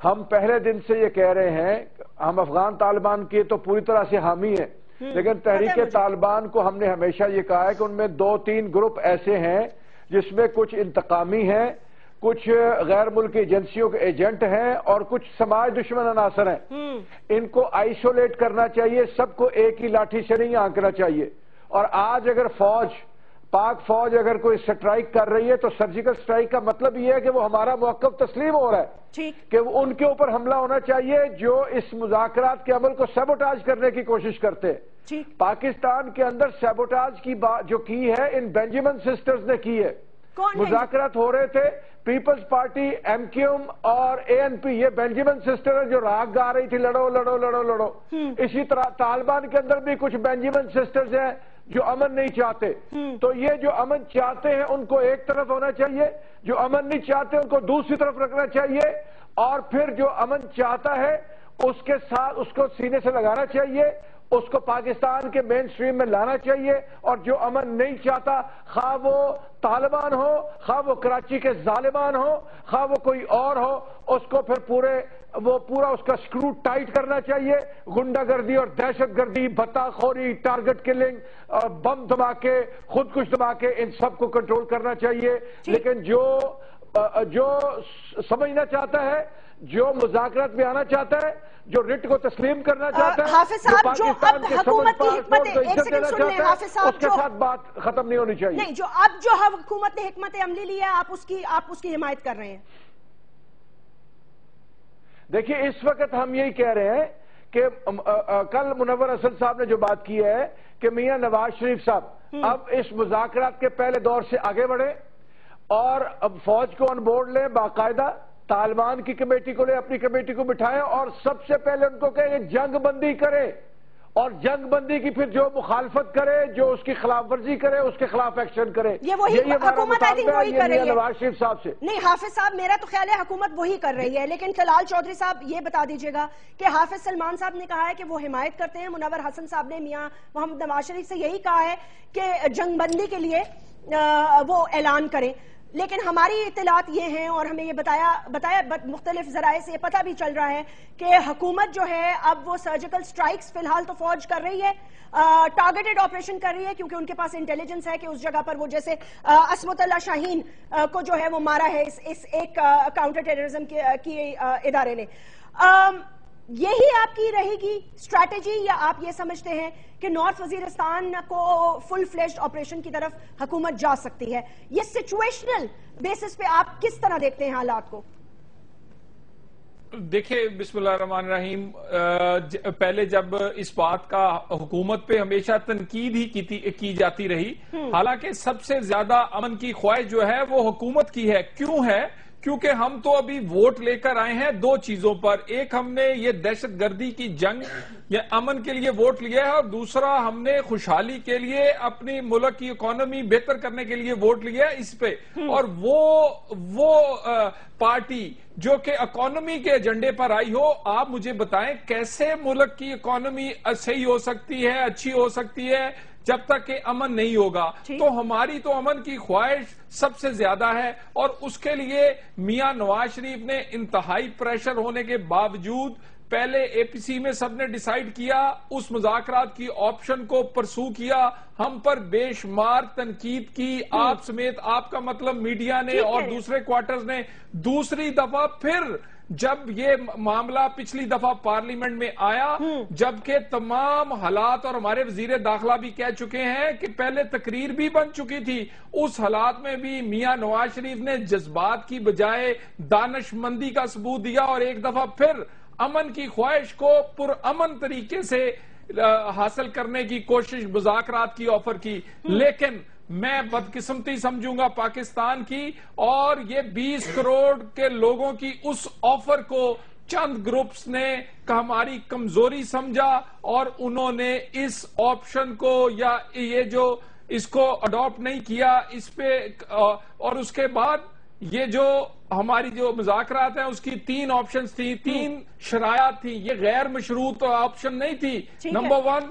ہم پہلے دن سے یہ کہہ رہے ہیں، ہم افغان طالبان کی تو پوری طرح سے حامی ہیں، لیکن تحریک طالبان کو ہم نے ہمیشہ یہ کہا ہے کہ ان میں 2-3 گروپ ایسے ہیں جس میں کچھ انتقامی ہیں، کچھ غیر ملکی ایجنسیوں کے ایجنٹ ہیں اور کچھ سماج دشمن عناصر ہیں۔ ان کو آئسولیٹ کرنا چاہیے، سب کو ایک ہی لاٹھی سے نہیں آنکنا چاہیے۔ اور آج اگر پاک فوج اگر کوئی سٹرائک کر رہی ہے تو سرجیکل سٹرائک کا مطلب یہ ہے کہ وہ ہمارا موقف تسلیم ہو رہا ہے کہ ان کے اوپر حملہ ہونا چاہیے جو اس مذاکرات کے عمل کو سیبوٹاج کرنے کی کوشش کرتے ہیں۔ پاکستان کے اندر سیبوٹاج کی بات جو کی ہے ان بینجامن سسٹرز نے کی ہے۔ مذاکرات ہو رہے تھے، پیپلز پارٹی، ایم کیو ایم اور اے این پی، یہ بینجامن سسٹر جو راگ گا رہی تھی لڑو لڑو لڑو لڑو۔ اسی طرح طالبان کے اندر بھی کچھ بینجامن سسٹرز ہیں جو امن نہیں چاہتے، تو یہ جو امن چاہتے ہیں ان کو ایک طرف ہونا چاہیے، جو امن نہیں چاہتے ان کو دوسری طرف رکھنا چاہیے، اور پھر جو امن چاہتا ہے اس کے ساتھ اس کو سینے سے لگانا چاہیے، اس کو پاکستان کے مین سٹریم میں لانا چاہیے، اور جو امن نہیں چاہتا خواہ وہ طالبان ہو، خواہ وہ کراچی کے ظالمان ہو، خواہ وہ کوئی اور ہو، اس کو پھر پورا اس کا سکرو ٹائٹ کرنا چاہیے۔ غنڈہ گردی اور دہشت گردی، بھتا خوری، ٹارگٹ کلنگ، بم دھماکے، خودکش دھماکے، ان سب کو کنٹرول کرنا چاہیے۔ لیکن جو سمجھنا چاہتا ہے، جو مذاکرات میں آنا چاہتا ہے، جو رٹ کو تسلیم کرنا چاہتا ہے، حافظ صاحب جو اب حکومت کی حکمت، ایک سیکنڈ سن لیں حافظ صاحب، اس کے ساتھ بات ختم نہیں ہونی چاہیے۔ نہیں، جو اب جو حکومت نے حکمت عملی لی ہے آپ اس کی حمایت کر رہے ہیں؟ دیکھیے اس وقت ہم یہی کہہ رہے ہیں کہ کل منور اسد صاحب نے جو بات کی ہے کہ میاں نواز شریف صاحب اب اس مذاکرات کے پہلے دور سے آگے بڑھے اور اب فوج کو آن بورڈ لیں، باقاعدہ طالبان کی کمیٹی کو لے، اپنی کمیٹی کو بٹھائیں، اور سب سے پہلے ان کو کہیں کہ جنگ بندی کرے، اور جنگ بندی کی پھر جو مخالفت کرے، جو اس کی خلاف ورزی کرے، اس کے خلاف ایکشن کرے۔ یہ وہی حکومت آئی تھنک وہی کر رہی ہے نواز شریف صاحب سے۔ نہیں حافظ صاحب، میرا تو خیال ہے حکومت وہی کر رہی ہے، لیکن طلال چودھری صاحب یہ بتا دیجئے گا کہ حافظ سلمان صاحب نے کہا ہے کہ وہ حمایت کرتے ہیں، منور حسن صاحب نے میاں محمد نواز شریف سے یہی کہا ہے کہ جنگ بندی کے لیے وہ اعلان کریں، لیکن ہماری اطلاعات یہ ہیں اور ہمیں یہ بتایا مختلف ذرائع سے یہ پتہ بھی چل رہا ہے کہ حکومت جو ہے اب وہ سرجیکل سٹرائکس فی الحال تو فوج کر رہی ہے، ٹارگیٹڈ آپریشن کر رہی ہے، کیونکہ ان کے پاس انٹیلیجنس ہے کہ اس جگہ پر وہ جیسے عصمت اللہ شاہین کو جو ہے وہ مارا ہے اس ایک کاؤنٹر ٹیررزم کی ادارے نے۔ یہی آپ کی رہے گی اسٹریٹجی، یا آپ یہ سمجھتے ہیں کہ نارتھ وزیرستان کو فل فلیشڈ آپریشن کی طرف حکومت جا سکتی ہے؟ یہ سچویشنل بیسس پہ آپ کس طرح دیکھتے ہیں حالات کو؟ دیکھیں بسم اللہ الرحمن الرحیم، پہلے جب اس بات کا حکومت پہ ہمیشہ تنقید ہی کی جاتی رہی، حالانکہ سب سے زیادہ امن کی خواہش جو ہے وہ حکومت کی ہے۔ کیوں ہے؟ کیونکہ ہم تو ابھی ووٹ لے کر آئے ہیں دو چیزوں پر، ایک ہم نے یہ دہشت گردی کی جنگ یا امن کے لیے ووٹ لیا ہے، اور دوسرا ہم نے خوشحالی کے لیے اپنی ملک کی اکانومی بہتر کرنے کے لیے ووٹ لیا ہے اس پہ۔ اور وہ پارٹی جو کہ اکانومی کے ایجنڈے پر آئی ہو، آپ مجھے بتائیں کیسے ملک کی اکانومی صحیح ہو سکتی ہے، اچھی ہو سکتی ہے جب تک کہ امن نہیں ہوگا؟ تو ہماری تو امن کی خواہش سب سے زیادہ ہے، اور اس کے لیے میاں نواز شریف نے انتہائی پریشر ہونے کے باوجود پہلے اے پی سی میں سب نے ڈیسائیڈ کیا، اس مذاکرات کی آپشن کو پرسو کیا، ہم پر بے شمار تنقید کی، آپ سمیت، آپ کا مطلب میڈیا نے اور دوسرے کوارٹرز نے۔ دوسری دفعہ پھر جب یہ معاملہ پچھلی دفعہ پارلیمنٹ میں آیا، جبکہ تمام حالات، اور ہمارے وزیر داخلہ بھی کہہ چکے ہیں کہ پہلے تقریر بھی بن چکی تھی، اس حالات میں بھی میاں نواز شریف نے جذبات کی بجائے دانش مندی کا ثبوت دیا، اور ایک دفعہ پھر امن کی خواہش کو پرامن طریقے سے حاصل کرنے کی کوشش، مذاکرات کی آفر کی۔ لیکن میں بدقسمتی سمجھوں گا پاکستان کی، اور یہ 20 کروڑ کے لوگوں کی اس آفر کو چند گروپس نے ہماری کمزوری سمجھا، اور انہوں نے اس آپشن کو یا یہ جو اس کو اڈاپٹ نہیں کیا اس پہ، اور اس کے بعد یہ جو ہماری جو مذاکرات ہیں اس کی 3 آپشنز تھی، 3 شرائط تھی، یہ غیر مشروط آپشن نہیں تھی۔ Number 1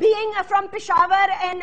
being from Peshawar and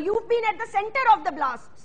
you've been at the center of the blasts,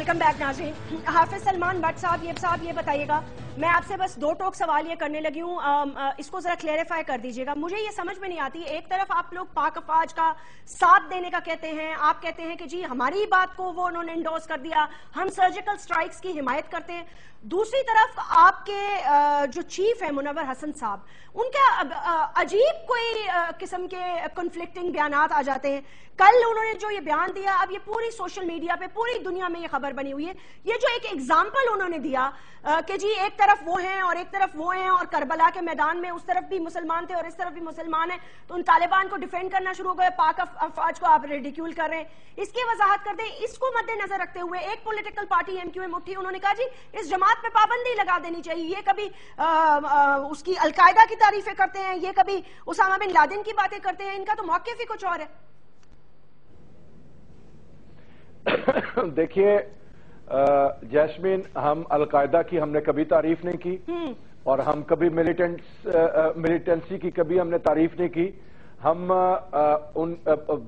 welcome back ناظرین. حافظ سلمان بٹ صاحب یہ بتائیے گا, میں آپ سے بس 2 ٹوک سوال یہ کرنے لگی ہوں, اس کو ذرا کلیریفائی کر دیجیے گا. مجھے یہ سمجھ میں نہیں آتی, ایک طرف آپ لوگ پاک افواج کا ساتھ دینے کا کہتے ہیں, آپ کہتے ہیں کہ جی ہماری بات کو وہ انہوں نے انڈورس کر دیا, ہم سرجیکل سٹرائکس کی حمایت کرتے ہیں. دوسری طرف آپ کے جو چیف ہے منور حسن صاحب, ان کا عجیب کوئی قسم کے کنفلکٹنگ بیانات آ جاتے ہیں. کل انہوں نے جو یہ بیان دیا, اب یہ پوری سوشل میڈیا پہ پوری دنیا میں یہ خبر بنی ہوئی ہے. یہ جو ایک ایگزامپل انہوں نے دیا کہ جی ایک طرف وہ ہیں اور ایک طرف وہ ہیں, اور کربلا کے میدان میں اس طرف بھی مسلمان تھے اور اس طرف بھی مسلمان ہیں, تو ان طالبان کو ڈیفینڈ کرنا شروع ہو گئے, پاک افواج کو آپ ریڈیکیول کر رہے ہیں. اس کی وضاحت کر دیں. اس کو مد نظر رکھتے ہوئے ایک پولیٹیکل پارٹی ایم کیو ایم اٹھی, انہوں نے کہا جی اس جماعت پہ پابندی لگا دینی چاہیے. یہ کبھی اس کی القاعدہ کی تعریفیں کرتے ہیں, یہ کبھی اسامہ بن لادن کی باتیں کرتے ہیں, ان کا تو موقف ہی کچھ اور ہے. دیکھیے جیسمین, ہم القاعدہ کی ہم نے کبھی تعریف نہیں کی, اور ہم کبھی ملیٹنسی کی کبھی ہم نے تعریف نہیں کی. ہم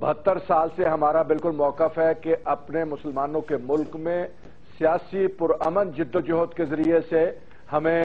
72 سال سے ہمارا بالکل موقف ہے کہ اپنے مسلمانوں کے ملک میں سیاسی پرامن جد و جہد کے ذریعے سے ہمیں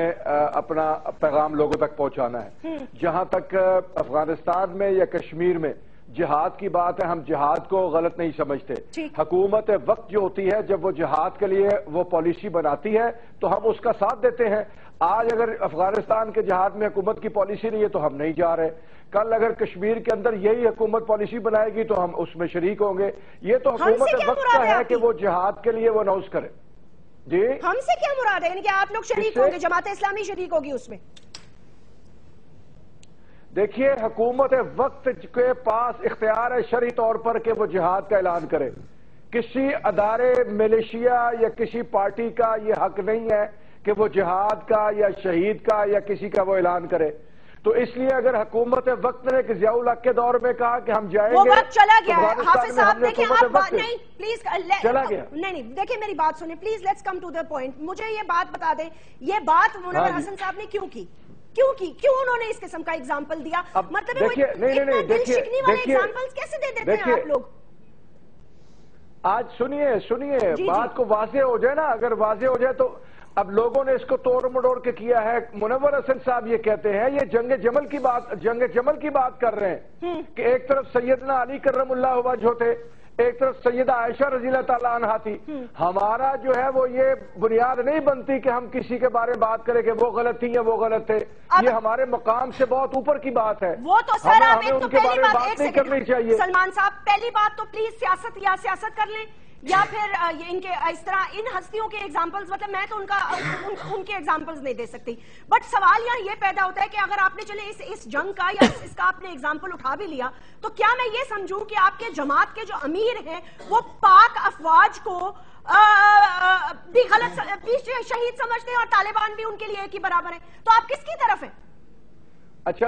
اپنا پیغام لوگوں تک پہنچانا ہے. جہاں تک افغانستان میں یا کشمیر میں جہاد کی بات ہے, ہم جہاد کو غلط نہیں سمجھتے. حکومت وقت جو ہوتی ہے, جب وہ جہاد کے لیے وہ پالیسی بناتی ہے تو ہم اس کا ساتھ دیتے ہیں. آج اگر افغانستان کے جہاد میں حکومت کی پالیسی نہیں ہے تو ہم نہیں جا رہے. کل اگر کشمیر کے اندر یہی حکومت پالیسی بنائے گی تو ہم اس میں شریک ہوں گے. یہ تو حکومت وقت کا ہے کہ وہ جہاد کے لیے وہ اناؤنس کرے. جی ہم سے کیا مراد ہے, یعنی کہ آپ لوگ شریک ہوں گے, جماعت اسلامی شریک ہوگی اس میں؟ دیکھیے, حکومت وقت کے پاس اختیار ہے شرعی طور پر کہ وہ جہاد کا اعلان کرے. کسی ادارے, ملیشیا یا کسی پارٹی کا یہ حق نہیں ہے کہ وہ جہاد کا یا شہید کا یا کسی کا وہ اعلان کرے. تو اس لیے اگر حکومت وقت نے کہ ضیاء الحق کے دور میں کہا کہ ہم جائیں گے, وہ وقت چلا گیا ہے. حافظ صاحب دیکھیں, آپ نہیں پلیز چلا گیا, نہیں دیکھیں میری بات سنیں please, let's come to the point. مجھے یہ بات بتا دیں, یہ بات منور حسن صاحب نے کیوں کی, کیوں انہوں نے اس قسم کا ایگزامپل دیا؟ مطلب اتنا دل شکنی والے ایگزامپلز کیسے دے دیتے ہیں آپ لوگ؟ آج سنیے بات کو واضح ہو جائے نا. اگر واضح ہو جائے تو اب لوگوں نے اس کو توڑ مڑوڑ کے کیا ہے. منور حسن صاحب یہ کہتے ہیں, یہ جنگ جمل کی بات کر رہے ہیں کہ ایک طرف سیدنا علی کرم اللہ وجہ تھے, ایک طرف سیدہ عائشہ رضی اللہ تعالیٰ عنہا تھی. ہمارا جو ہے وہ یہ بنیاد نہیں بنتی کہ ہم کسی کے بارے میں بات کریں کہ وہ غلط تھی یا وہ غلط تھے. یہ ہمارے مقام سے بہت اوپر کی بات ہے. وہ تو سر آپ ایک تو پہلی بات نہیں کرنی چاہیے. سلمان صاحب پہلی بات تو پلیز سیاست کر لیں, یا پھر ان کے اس طرح ان ہستیوں کے ایگزامپلز, مطلب میں تو ان کے ایگزامپلز نہیں دے سکتی. بٹ سوال یہاں یہ پیدا ہوتا ہے کہ اگر آپ نے چلے اس جنگ کا یا اس کا آپ نے ایگزامپل اٹھا بھی لیا, تو کیا میں یہ سمجھوں کہ آپ کے جماعت کے جو امیر ہیں وہ پاک افواج کو بھی غلط شہید سمجھتے ہیں اور طالبان بھی ان کے لیے ایک ہی برابر ہیں؟ تو آپ کس کی طرف ہیں؟ اچھا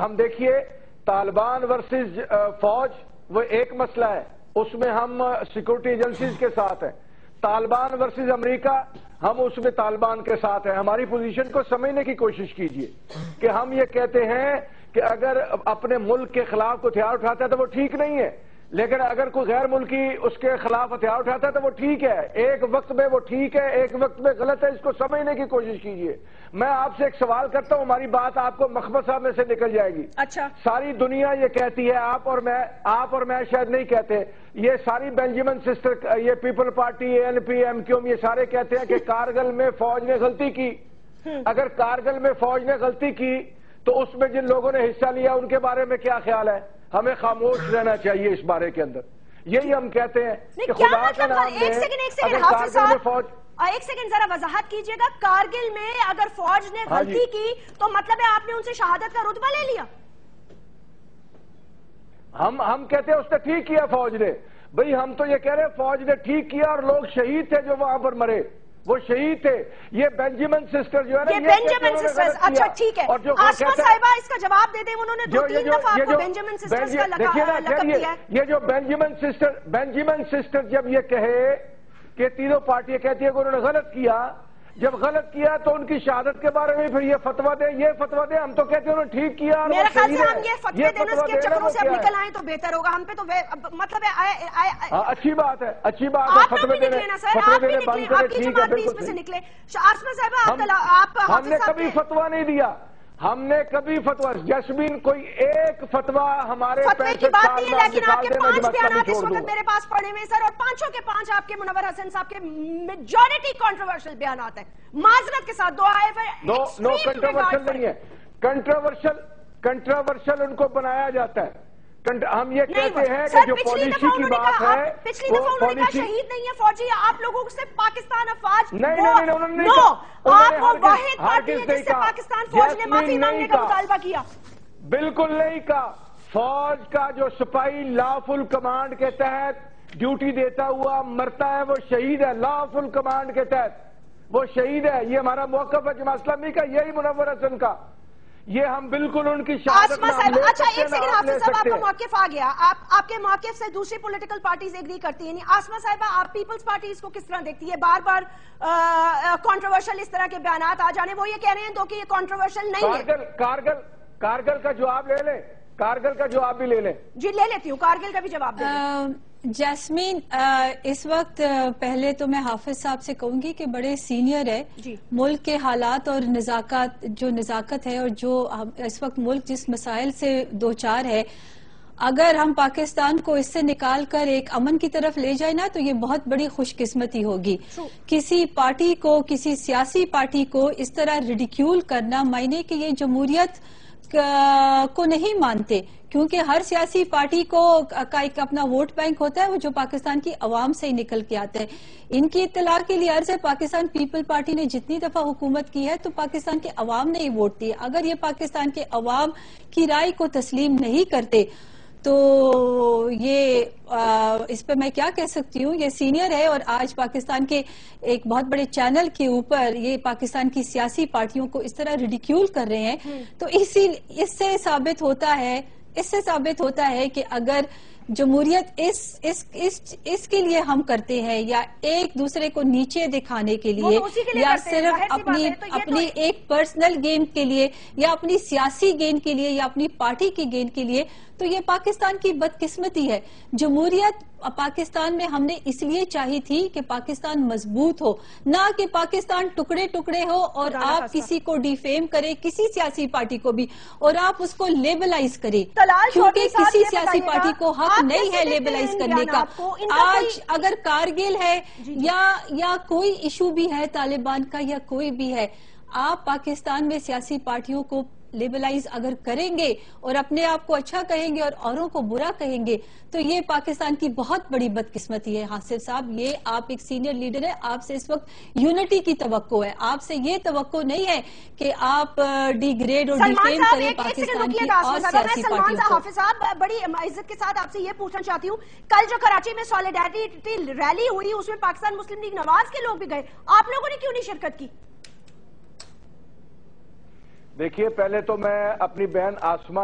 ہم دیکھیے, طالبان ورسز فوج وہ ایک مسئلہ ہے, اس میں ہم سیکورٹی ایجنسیز کے ساتھ ہیں. طالبان ورسز امریکہ, ہم اس میں طالبان کے ساتھ ہیں. ہماری پوزیشن کو سمجھنے کی کوشش کیجئے کہ ہم یہ کہتے ہیں کہ اگر اپنے ملک کے خلاف کوئی ہتھیار اٹھاتا ہے تو وہ ٹھیک نہیں ہے, لیکن اگر کوئی غیر ملکی اس کے خلاف ہتھیار اٹھاتا ہے تو وہ ٹھیک ہے. ایک وقت میں وہ ٹھیک ہے, ایک وقت میں غلط ہے. اس کو سمجھنے کی کوشش کیجئے. میں آپ سے ایک سوال کرتا ہوں, ہماری بات آپ کو مخبر صاحب میں سے نکل جائے گی. اچھا, ساری دنیا یہ کہتی ہے, آپ اور میں شاید نہیں کہتے, یہ ساری بینجامن سسٹر, یہ پیپل پارٹی, این پی, ایم کیو ایم, یہ سارے کہتے ہیں کہ کارگل میں فوج نے غلطی کی. اگر کارگل میں فوج نے غلطی کی تو اس میں جن لوگوں نے حصہ لیا ان کے بارے میں کیا خیال ہے؟ ہمیں خاموش رہنا چاہیے اس بارے کے اندر. یہی ہم کہتے ہیں کہ خدا کا نام لیں, اگر کارگل میں فوج, ایک سیکنڈ ذرا وضاحت کیجئے گا. کارگل میں اگر فوج نے غلطی کی تو مطلب ہے آپ نے ان سے شہادت کا رتبہ لے لیا؟ ہم کہتے ہیں اس نے ٹھیک کیا فوج نے. بھئی ہم تو یہ کہہ رہے ہیں فوج نے ٹھیک کیا اور لوگ شہید تھے جو وہاں پر مرے, وہ شہید تھے. یہ بینجامن سسٹر جو ہے نا, یہ بینجامن سسٹرز, اچھا ٹھیک ہے, آسمہ صاحبہ اس کا جواب دے دیں. انہوں نے 2-3 دفعہ آپ کو بینجامن سسٹرز کا لقب دیا ہے. یہ جو بینجامن سسٹر جب یہ کہے کہ تینوں پارٹیاں کہتی ہے کہ انہوں نے غلط کیا, جب غلط کیا تو ان کی شہادت کے بارے میں پھر یہ فتویٰ دے یہ فتویٰ دے. ہم تو کہتے ہیں انہوں نے ٹھیک کیا اور میرے خیال سے ہم یہ یہ فتوے دینے کے چکروں سے اب نکل آئیں تو بہتر ہوگا. ہم پہ تو مطلب ہے اچھی بات ہے آپ فتوے دینے بند کریں. ٹھیک ہے بالکل اس میں سے نکلے. آسما صاحبہ آپ ہم نے کبھی فتویٰ نہیں دیا. ہم نے کبھی فتویٰ جیسمین کوئی ایک فتویٰ ہمارے فتوے کی بات نہیں ہے لیکن آپ کے 5 بیانات اس وقت میرے پاس پڑے ہوئے سر اور 5 کے 5 آپ کے منور حسن صاحب کے میجورٹی کنٹروورشل بیانات ہیں. معذرت کے ساتھ دعا ہے. نو کنٹروورشل نہیں ہے. کنٹروورشل ان کو بنایا جاتا ہے. ہم یہ کہتے ہیں کہ جو پالیسی کی بات ہے پچھلی دفعہ انہوں نے کہا شہید نہیں ہے فوجی. آپ لوگوں سے پاکستان افواج نہیں انہوں نے آپ وہ واحد پارٹی ہے جس سے پاکستان فوج نے معافی مانگنے کا مطالبہ کیا. بالکل نہیں کہا. فوج کا جو سپاہی لافل کمانڈ کے تحت ڈیوٹی دیتا ہوا مرتا ہے وہ شہید ہے. لافل کمانڈ کے تحت وہ شہید ہے. یہ ہمارا موقف ہے جماعت اسلامی کا. یہی منور حسن کا. یہ ہم بالکل ان کی شہادت میں ہم لے اچھا سکتے ایک سیکنڈ حافظ صاحب آپ کا موقف آ گیا. آپ کے موقف سے دوسری پولیٹیکل پارٹیز ایگری کرتی ہیں. آسما صاحبہ آپ پیپلز پارٹی اس کو کس طرح دیکھتی ہے؟ بار بار کنٹروورشل اس طرح کے بیانات آ جانے. وہ یہ کہہ رہے ہیں تو کہ یہ کنٹروورشل نہیں ہے. کارگل کا جواب لے لیں. کارگل کا جواب بھی لے لیں. جی لے لیتی ہوں. کارگل کا بھی جواب دیں. جیسمین اس وقت پہلے تو میں حافظ صاحب سے کہوں گی کہ بڑے سینئر ہے. ملک کے حالات اور نزاکت ہے اور جو اس وقت ملک جس مسائل سے دوچار ہے اگر ہم پاکستان کو اس سے نکال کر ایک امن کی طرف لے جائیں نا تو یہ بہت بڑی خوش قسمتی ہوگی. کسی پارٹی کو کسی سیاسی پارٹی کو اس طرح ریڈیکیول کرنا معنی کہ یہ جمہوریت کو نہیں مانتے کیونکہ ہر سیاسی پارٹی کو کا ایک اپنا ووٹ بینک ہوتا ہے وہ جو پاکستان کی عوام سے ہی نکل کے آتا ہے. ان کی اطلاع کے لیے عرض ہے پاکستان پیپل پارٹی نے جتنی دفعہ حکومت کی ہے تو پاکستان کے عوام نے ہی ووٹ دی. اگر یہ پاکستان کے عوام کی رائے کو تسلیم نہیں کرتے تو یہ اس پہ میں کیا کہہ سکتی ہوں. یہ سینئر ہے اور آج پاکستان کے ایک بہت بڑے چینل کے اوپر یہ پاکستان کی سیاسی پارٹیوں کو اس طرح ریڈیکیول کر رہے ہیں تو اس سے ثابت ہوتا ہے کہ اگر جمہوریت اس کے لیے ہم کرتے ہیں یا ایک دوسرے کو نیچے دکھانے کے لیے یا صرف اپنی ایک پرسنل گین کے لیے یا اپنی سیاسی گین کے لیے یا اپنی پارٹی کی گین کے لیے تو یہ پاکستان کی بدقسمتی ہے. جمہوریت پاکستان میں ہم نے اس لیے چاہی تھی کہ پاکستان مضبوط ہو نہ کہ پاکستان ٹکڑے ٹکڑے ہو اور آپ کسی کو ڈیفیم کرے کسی سیاسی پارٹی کو بھی اور آپ اس کو لیبلائز کرے کیونکہ کسی سیاسی پارٹی کو حق نہیں ہے لیبلائز کرنے کا. آج اگر کارگل ہے یا کوئی ایشو بھی ہے طالبان کا یا کوئی بھی ہے آپ پاکستان میں سیاسی پارٹیوں کو لیبلائز اگر کریں گے اور اپنے آپ کو اچھا کہیں گے اور اوروں کو برا کہیں گے تو یہ پاکستان کی بہت بڑی بدقسمتی ہے. حاصف صاحب یہ آپ ایک سینئر لیڈر ہے آپ سے اس وقت یونٹی کی توقع ہے. آپ سے یہ توقع نہیں ہے کہ آپ ڈی گریڈ اور ڈیفیم کریں پاکستان کی اور سیاسی پارٹیوں کو. حافظ صاحب بڑی عزت کے ساتھ آپ سے یہ پوچھنا چاہتی ہوں کل جو کراچی میں سالیڈیرٹی ریلی ہوئی اس میں پاکستان مسلم لیگ نواز کے لوگ بھی گئے آپ لوگوں نے کیوں نہیں شرکت کی؟ دیکھیے پہلے تو میں اپنی بہن آسما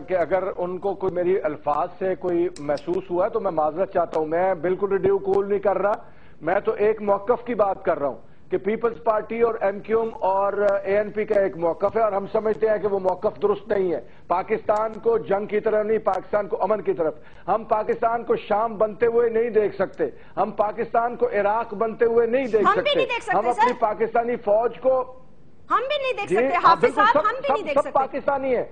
کہ اگر ان کو کوئی میری الفاظ سے کوئی محسوس ہوا تو میں معذرت چاہتا ہوں. میں بالکل ریڈیکیول نہیں کر رہا. میں تو ایک موقف کی بات کر رہا ہوں کہ پیپلز پارٹی اور ایم کیو ایم اور اے این پی کا ایک موقف ہے اور ہم سمجھتے ہیں کہ وہ موقف درست نہیں ہے. پاکستان کو جنگ کی طرف نہیں پاکستان کو امن کی طرف. ہم پاکستان کو شام بنتے ہوئے نہیں دیکھ سکتے. ہم پاکستان کو عراق بنتے ہوئے نہیں دیکھ سکتے. ہم اپنی پاکستانی فوج کو ہم بھی نہیں دیکھ سکتے. حافظ صاحب ہم بھی نہیں دیکھ سکتے. سب پاکستانی ہے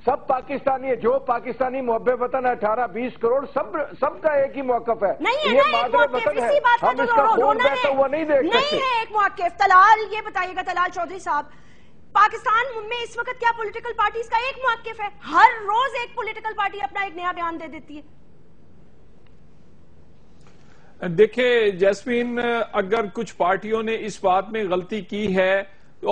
سب پاکستانی ہے. جو پاکستانی محب وطن 18-20 کروڑ سب کا ایک ہی موقف ہے. یہ مادر وطن ہے. ہم اس کا خون بہتا ہوا نہیں دیکھ سکتے. نہیں ہے ایک موقف. طلال یہ بتائیے گا طلال چودھری صاحب پاکستان میں اس وقت کیا پولیٹیکل پارٹیز کا ایک موقف ہے؟ ہر روز ایک پولیٹیکل پارٹی اپنا ایک نیا بیان دے دیتی ہے. دیکھیں جیسمین اگر کچھ پارٹیوں نے اس بات میں غلطی کی ہے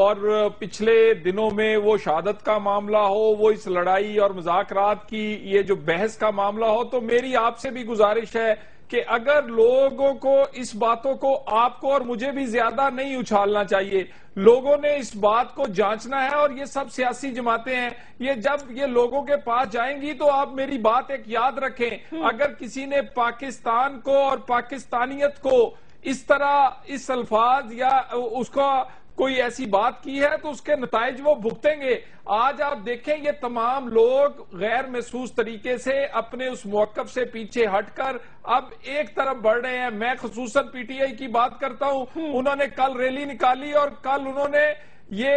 اور پچھلے دنوں میں وہ شہادت کا معاملہ ہو وہ اس لڑائی اور مذاکرات کی یہ جو بحث کا معاملہ ہو تو میری آپ سے بھی گزارش ہے کہ اگر لوگوں کو اس باتوں کو آپ کو اور مجھے بھی زیادہ نہیں اچھالنا چاہیے. لوگوں نے اس بات کو جانچنا ہے اور یہ سب سیاسی جماعتیں ہیں یہ جب یہ لوگوں کے پاس جائیں گی تو آپ میری بات ایک یاد رکھیں اگر کسی نے پاکستان کو اور پاکستانیت کو اس طرح اس الفاظ یا اس کا کوئی ایسی بات کی ہے تو اس کے نتائج وہ بھگتیں گے. آج آپ دیکھیں یہ تمام لوگ غیر محسوس طریقے سے اپنے اس موقف سے پیچھے ہٹ کر اب ایک طرف بڑھ رہے ہیں. میں خصوصاً پی ٹی آئی کی بات کرتا ہوں, انہوں نے کل ریلی نکالی اور کل انہوں نے یہ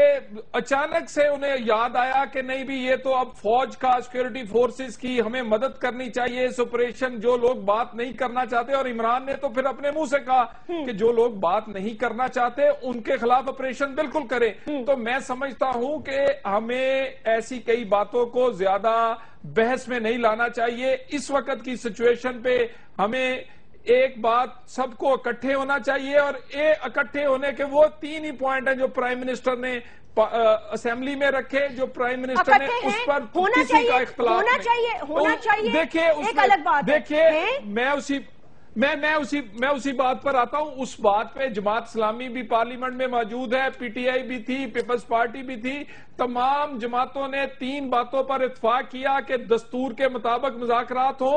اچانک سے انہیں یاد آیا کہ نہیں بھی یہ تو اب فوج کا, سیکورٹی فورسز کی ہمیں مدد کرنی چاہیے اس آپریشن, جو لوگ بات نہیں کرنا چاہتے. اور عمران نے تو پھر اپنے منہ سے کہا کہ جو لوگ بات نہیں کرنا چاہتے ان کے خلاف آپریشن بالکل کریں. تو میں سمجھتا ہوں کہ ہمیں ایسی کئی باتوں کو زیادہ بحث میں نہیں لانا چاہیے. اس وقت کی سچویشن پہ ہمیں ایک بات سب کو اکٹھے ہونا چاہیے, اور اکٹھے ہونے کے وہ 3 ہی پوائنٹ ہیں جو پرائم منسٹر نے اسمبلی میں رکھے, جو پرائم منسٹر نے اس پر کسی کا اختلاف ہونا چاہیے. دیکھیے میں اسی بات پر آتا ہوں. اس بات پہ جماعت اسلامی بھی پارلیمنٹ میں موجود ہے, پی ٹی آئی بھی تھی, پیپلز پارٹی بھی تھی. تمام جماعتوں نے 3 باتوں پر اتفاق کیا کہ دستور کے مطابق مذاکرات ہو,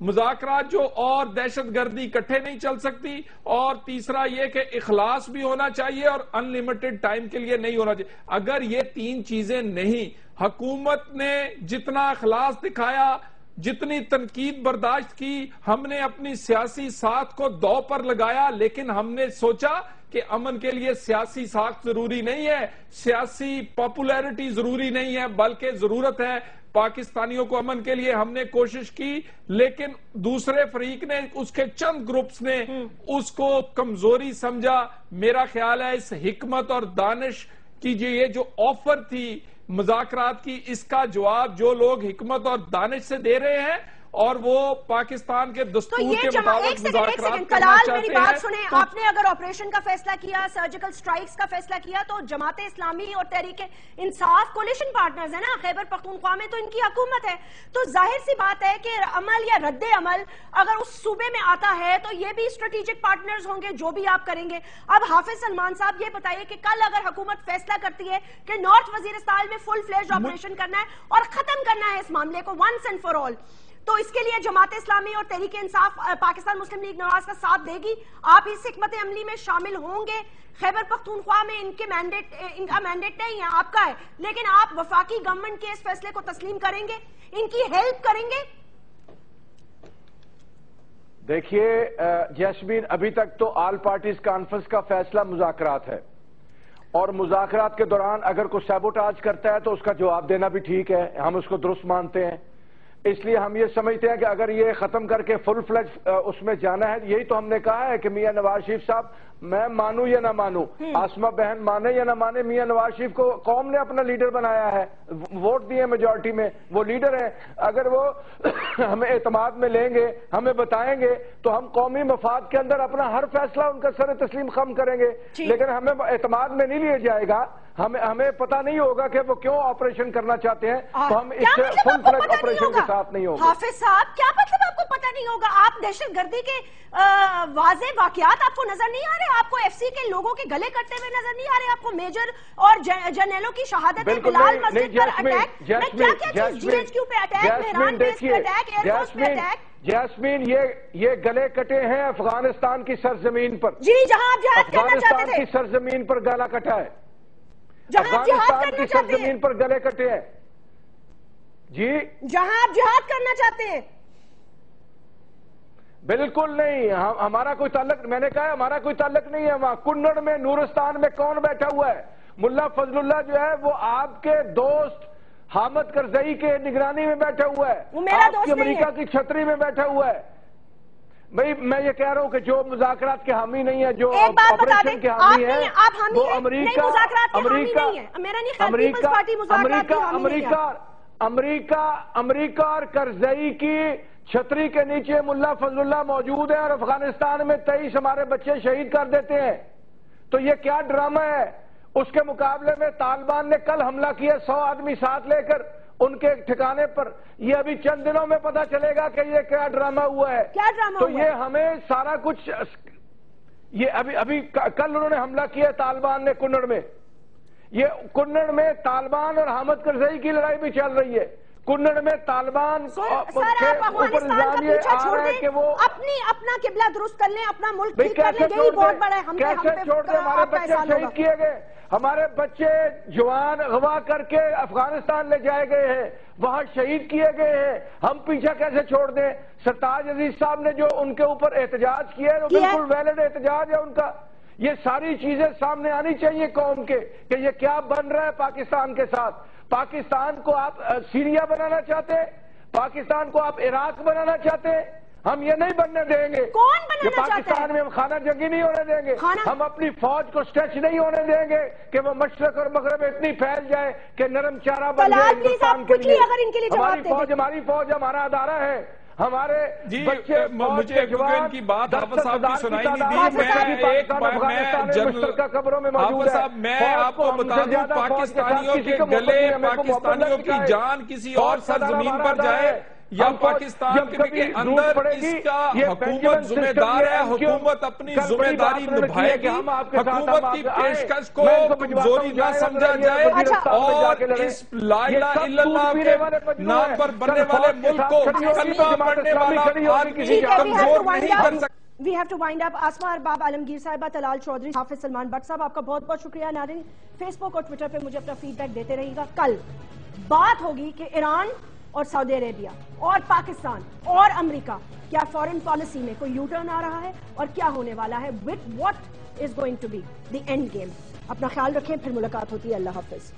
مذاکرات جو اور دہشت گردی اکٹھے نہیں چل سکتی, اور تیسرا یہ کہ اخلاص بھی ہونا چاہیے اور ان لمیٹڈ ٹائم کے لیے نہیں ہونا چاہیے. اگر یہ 3 چیزیں نہیں, حکومت نے جتنا اخلاص دکھایا, جتنی تنقید برداشت کی, ہم نے اپنی سیاسی ساکھ کو دو پر لگایا, لیکن ہم نے سوچا کہ امن کے لیے سیاسی ساکھ ضروری نہیں ہے, سیاسی پاپولیرٹی ضروری نہیں ہے, بلکہ ضرورت ہے پاکستانیوں کو امن کے لیے. ہم نے کوشش کی, لیکن دوسرے فریق نے, اس کے چند گروپس نے اس کو کمزوری سمجھا. میرا خیال ہے اس حکمت اور دانش کی یہ جو آفر تھی مذاکرات کی, اس کا جواب جو لوگ حکمت اور دانش سے دے رہے ہیں اور وہ پاکستان کے دستور کے مطابق مذاکرات کرنا چاہتے ہیں. میری بات سنیں, آپ نے اگر آپریشن کا فیصلہ کیا, سرجیکل سٹرائکس کا فیصلہ کیا, تو جماعت اسلامی اور تحریک انصاف کولیشن پارٹنرز ہیں نا خیبر پختونخوا میں, تو ان کی حکومت ہے. تو ظاہر سی بات ہے کہ عمل یا رد عمل اگر اس صوبے میں آتا ہے تو یہ بھی اسٹریٹجک پارٹنرز ہوں گے جو بھی آپ کریں گے. اب حافظ سلمان صاحب یہ بتائیے کہ کل اگر حکومت فیصلہ کرتی ہے کہ نارتھ وزیرستان میں فل فلیجڈ آپریشن کرنا ہے اور ختم کرنا ہے اس معاملے کو ونس اینڈ فار آل, تو اس کے لیے جماعت اسلامی اور تحریک انصاف پاکستان مسلم لیگ نواز کا ساتھ دے گی؟ آپ اس حکمت عملی میں شامل ہوں گے؟ خیبر پختونخوا میں ان کا مینڈیٹ نہیں ہے, آپ کا ہے, لیکن آپ وفاقی گورنمنٹ کے اس فیصلے کو تسلیم کریں گے, ان کی ہیلپ کریں گے؟ دیکھیے جیسمین, ابھی تک تو آل پارٹیز کانفرنس کا فیصلہ مذاکرات ہے, اور مذاکرات کے دوران اگر کوئی سیبوٹاج کرتا ہے تو اس کا جواب دینا بھی ٹھیک ہے, ہم اس کو درست مانتے ہیں. اس لیے ہم یہ سمجھتے ہیں کہ اگر یہ ختم کر کے فل فلیج اس میں جانا ہے, یہی تو ہم نے کہا ہے کہ میاں نواز شریف صاحب, میں مانوں یا نہ مانوں, آسمہ بہن مانے یا نہ مانے, میاں نواز شریف کو قوم نے اپنا لیڈر بنایا ہے, ووٹ دیے میجورٹی میں, وہ لیڈر ہیں. اگر وہ ہمیں اعتماد میں لیں گے, ہمیں بتائیں گے, تو ہم قومی مفاد کے اندر اپنا ہر فیصلہ ان کا سر تسلیم خم کریں گے. لیکن ہمیں اعتماد میں نہیں لیا جائے گا, ہمیں پتہ نہیں ہوگا کہ وہ کیوں آپریشن کرنا چاہتے ہیں, تو ہم اس سے فل فلیج آپریشن کے ساتھ نہیں ہوگا. حافظ صاحب, کیا مطلب آپ کو پتہ نہیں ہوگا؟ آپ دہشت گردی کے واضح واقعات آپ کو نظر نہیں آ رہے؟ آپ کو ایف سی کے لوگوں کے گلے کٹتے ہوئے نظر نہیں آ رہے؟ آپ کو میجر اور جرنیلوں کی شہادت, بلال مسجد پر اٹیک, کیا چیز, جی ایچ کیو پہ اٹیک, مہران بیس پہ اٹیک, ایئر فورس پہ اٹیک. جیسمین, یہ گلے کٹے ہیں افغانستان کی سرزمین پر. جی, جہاں آپ جہاد کرنا چاہتے تھے, افغانستان کی سرزمین پر گلا کٹا ہے, جہاں افغانستان کی سرزمین پر گلے کٹے ہیں. جی, جہاں آپ جہاد کرنا چاہتے ہیں. بالکل نہیں, ہمارا کوئی تعلق, میں نے کہا ہمارا کوئی تعلق نہیں ہے وہاں. کنڑ میں, نورستان میں کون بیٹھا ہوا ہے؟ ملا فضل اللہ جو ہے وہ آپ کے دوست حامد کرزئی کے نگرانی میں بیٹھا ہوا ہے, آپ کی امریکہ کی چھتری میں بیٹھا ہوا ہے. بھئی میں یہ کہہ رہا ہوں کہ جو مذاکرات کے حامی نہیں ہے, جو آپریشن کے حامی ہیں, وہ امریکہ اور کرزئی کی چھتری کے نیچے ملا فضل اللہ موجود ہے, اور افغانستان میں 23 ہمارے بچے شہید کر دیتے ہیں. تو یہ کیا ڈرامہ ہے؟ اس کے مقابلے میں طالبان نے کل حملہ کیا 100 آدمی ساتھ لے کر ان کے ٹھکانے پر. یہ ابھی چند دنوں میں پتا چلے گا کہ یہ کیا ڈرامہ ہوا ہے. تو یہ ہمیں سارا کچھ, یہ ابھی کل انہوں نے حملہ کیا طالبان نے کنڑ میں. یہ کنڑ میں طالبان اور حامد کرزئی کی لڑائی بھی چل رہی ہے. کنڑ میں طالبان سر آپ افغانستان کا پیچھا چھوڑ دیں، اپنا قبلہ درست کر لیں، اپنا ملک ٹھیک کر لیں، یہی بہت بڑا ہے. کیسے چھوڑ دیں؟ ہمارے بچے شہید کیے گئے، ہمارے بچے جوان اغوا کر کے افغانستان لے جائے گئے ہیں، وہاں شہید کیے گئے ہیں، ہم پیچھا کیسے چھوڑ دیں؟ سرتاج عزیز صاحب نے جو ان کے اوپر احتجاج کیا ہے وہ بالکل ویلڈ احتجاج ہے ان کا. یہ ساری چیزیں سامنے آنی چاہیے قوم کے کہ یہ کیا بن رہا ہے پاکستان کے ساتھ. پاکستان کو آپ سیریا بنانا چاہتے ہیں، پاکستان کو آپ عراق بنانا چاہتے ہیں، ہم یہ نہیں بننے دیں گے. کون بنانا کہ پاکستان میں ہم خانہ جنگی نہیں ہونے دیں گے، ہم اپنی فوج کو اسٹریچ نہیں ہونے دیں گے کہ وہ مشرق اور مغرب اتنی پھیل جائے کہ نرم چارہ بن جائے ہندوستان کے لیے. ہماری فوج ہمارا ادارہ ہے، ہمارے بچے. مجھے ان کی بات حافظ صاحب کی سنائی نہیں دی. حافظ صاحب میں آپ کو بتا دوں، پاکستانیوں کے گلے پاکستانیوں کی جان کسی اور سرزمین پر جائے یا پاکستان کے اندر، اس کا حکومت ذمہ دار ہے، حکومت اپنی ذمہ داری نبھائے گی، حکومت کی پیشکش کو کمزوری نہ سمجھا جائے اور اس لا الہ الا اللہ کے نام پر بننے والے ملک کو کلمہ پڑھنے والا آدمی کمزور نہیں کر سکتا. We have to wind up. آسما ارباب، عالمگیر صاحبہ، طلال چودھری، حافظ سلمان بٹ صاحب، آپ کا بہت بہت شکریہ. ناظرین فیس بک اور ٹویٹر پہ مجھے اپنا فیڈ بیک دیتے رہیے گا. کل بات ہوگی کہ ایران اور سعودی عربیہ اور پاکستان اور امریکہ کیا فارن پالیسی میں کوئی یو ٹرن آ رہا ہے اور کیا ہونے والا ہے، with what is going to be the end game. اپنا خیال رکھیں، پھر ملاقات ہوتی ہے. اللہ حافظ.